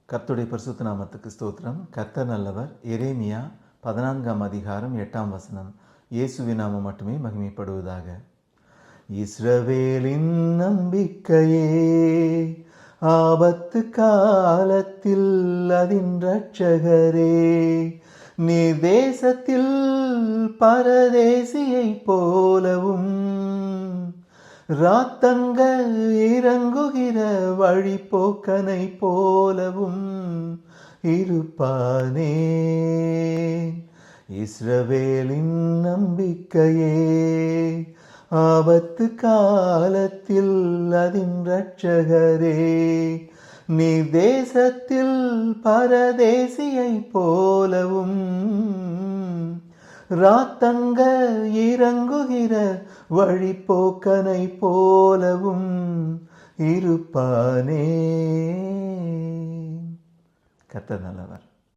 கர்த்தருடைய பரிசுத்த நாமத்துக்கு ஸ்தோத்திரம். கர்த்தர் நல்லவர். எரேமியா 14ஆம் அதிகாரம் 8ஆம் வசனம். இயேசுவின் நாமம் மட்டுமே மகிமைப்படுவதாக. இஸ்ரவேலின் நம்பிக்கையே, ஆபத்து காலத்தில் அதின் இரட்சகரே, நீ தேசத்தில் பரதேசியை போலவும் ராத்தங்கள் இறங்குகிற வழிபோக்கனை போலவும் இருப்பானே. இஸ்ரவேலின் நம்பிக்கையே, ஆபத்து காலத்தில் அதின் இரட்சகரே, நீ தேசத்தில் பரதேசியை போலவும் ராத்தங்கள் இறங்குகிற வழிபோக்கனை போலவும் இருப்பானே. கர்த்தர் நல்லவர்.